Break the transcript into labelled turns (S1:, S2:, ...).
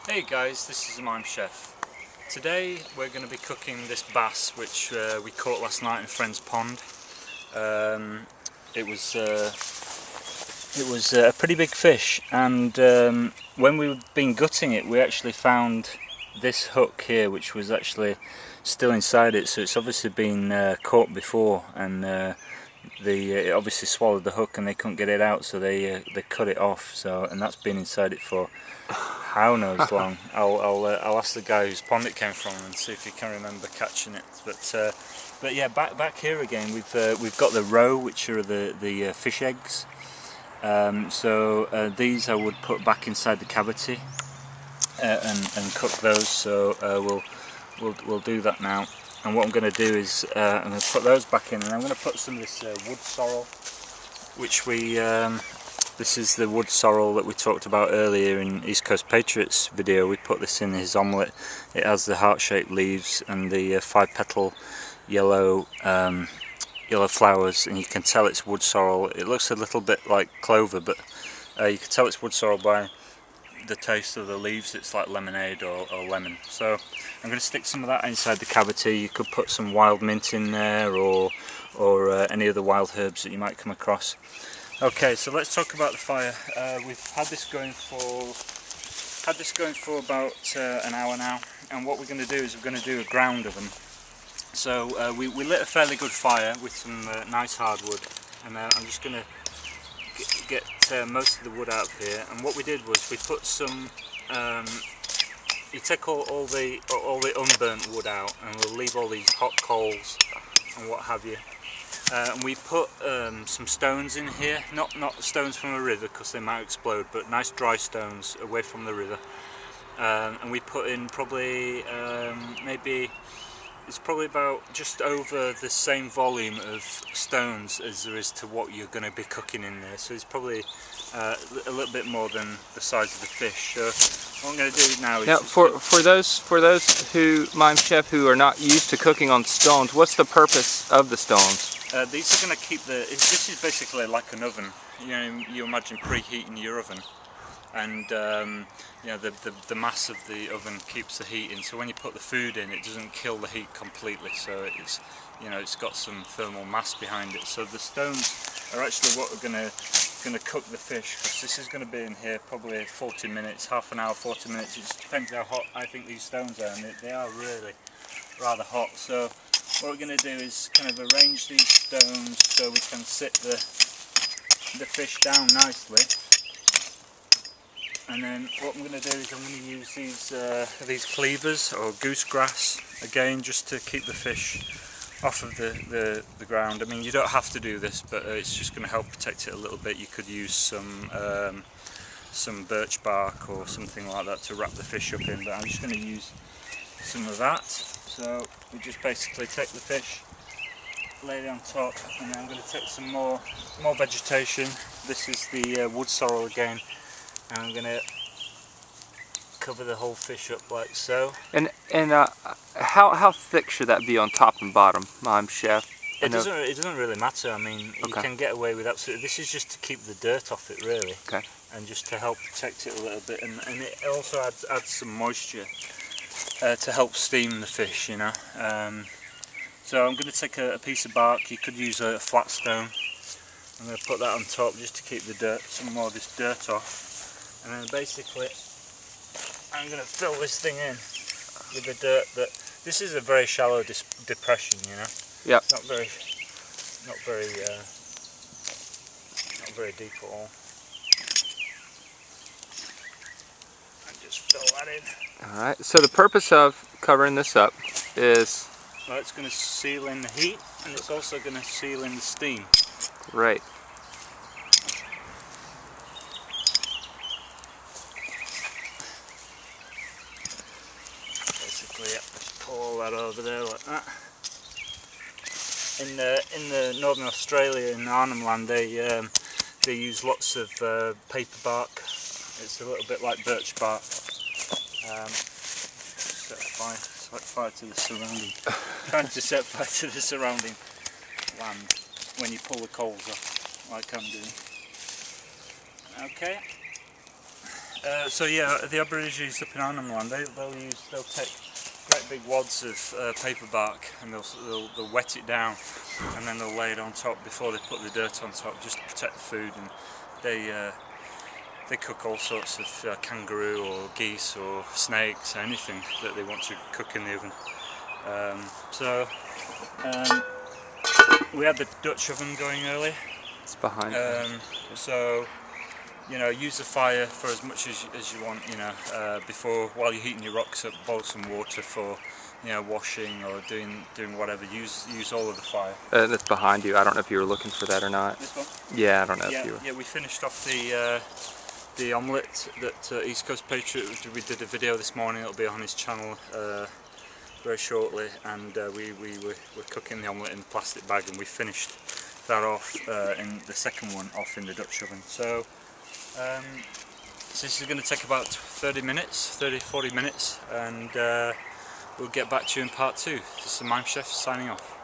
S1: Hey guys, this is Mime Chef. Today we're going to be cooking this bass which we caught last night in a friend's pond. It was a pretty big fish, and when we've been gutting it we actually found this hook here which was actually still inside it, so it's obviously been caught before, and it obviously swallowed the hook and they couldn't get it out, so they cut it off. So, and that's been inside it for how knows long. I'll ask the guy whose pond it came from and see if he can remember catching it. But yeah, back here again we've got the roe, which are the fish eggs. These I would put back inside the cavity and cook those. So we'll do that now. And what I'm going to do is I'm going to put those back in, and I'm going to put some of this wood sorrel, which this is the wood sorrel that we talked about earlier in East Coast Patriots video. We put this in his omelette. It has the heart-shaped leaves and the 5-petal yellow flowers, and you can tell it's wood sorrel. It looks a little bit like clover, but you can tell it's wood sorrel by the taste of the leaves. It's like lemonade or lemon. So I'm going to stick some of that inside the cavity. You could put some wild mint in there, or any other wild herbs that you might come across. Okay, so let's talk about the fire. We've had this going for about an hour now, and what we're going to do is we're going to do a ground oven. So we lit a fairly good fire with some nice hardwood, and I'm just going to get most of the wood out of here. And what we did was we put some you take all the unburnt wood out, and we'll leave all these hot coals and what have you, and we put some stones in here, not stones from a river because they might explode, but nice dry stones away from the river. And we put in probably it's probably about just over the same volume of stones as there is to what you're going to be cooking in there. So it's probably a little bit more than the size of the fish. So what I'm going to do now is...
S2: Now, for those who, Mime Chef, who are not used to cooking on stones, what's the purpose of the stones?
S1: These are going to keep this is basically like an oven. You know, you imagine preheating your oven, and you know, the mass of the oven keeps the heat in, so when you put the food in it doesn't kill the heat completely, so it's, you know, it's got some thermal mass behind it. So the stones are actually what we're going to cook the fish, because this is going to be in here probably 40 minutes, half an hour, 40 minutes. It just depends how hot I think these stones are, and they are really rather hot. So what we're going to do is kind of arrange these stones so we can sit the fish down nicely. And then what I'm going to do is I'm going to use these cleavers or goose grass again, just to keep the fish off of the ground. I mean, you don't have to do this, but it's just going to help protect it a little bit. You could use some birch bark or something like that to wrap the fish up in, but I'm just going to use some of that. So we just basically take the fish, lay it on top, and then I'm going to take some more vegetation. This is the wood sorrel again. And I'm going to cover the whole fish up like so.
S2: And how thick should that be on top and bottom, Mime Chef?
S1: It doesn't really matter. I mean, you can get away with absolutely. This is just to keep the dirt off it, really,
S2: okay,
S1: and just to help protect it a little bit. And it also adds some moisture to help steam the fish, you know. So I'm going to take a piece of bark. You could use a flat stone. I'm going to put that on top just to keep some more of this dirt off. And then basically I'm going to fill this thing in with the dirt. This is a very shallow depression, you know.
S2: Yeah.
S1: It's not very deep at all. And just fill that in.
S2: All right. So the purpose of covering this up is...
S1: Well, it's going to seal in the heat, and it's also going to seal in the steam.
S2: Right.
S1: Just pour all that over there like that. In the Northern Australia, in Arnhem Land, they use lots of paper bark. It's a little bit like birch bark. Set fire to the surrounding. Trying to set fire to the surrounding land when you pull the coals off, like I'm doing. Okay. So yeah, the Aborigines up in Arnhem Land, they'll take great big wads of paper bark and they'll wet it down, and then they'll lay it on top before they put the dirt on top, just to protect the food. And they cook all sorts of kangaroo or geese or snakes, anything that they want to cook in the oven. We had the Dutch oven going early.
S2: It's behind.
S1: So you know, use the fire for as much as you want. You know, while you're heating your rocks up, boil some water for, you know, washing or doing whatever. Use all of the fire.
S2: That's behind you. I don't know if you were looking for that or not.
S1: This one?
S2: Yeah, I don't know if you were.
S1: Yeah, we finished off the omelette that East Coast Patriot. We did a video this morning. It'll be on his channel very shortly, and we were cooking the omelette in a plastic bag, and we finished that off in the second one off in the Dutch oven. So this is going to take about 30 minutes, 30-40 minutes, and we'll get back to you in part 2. This is the Mime Chef signing off.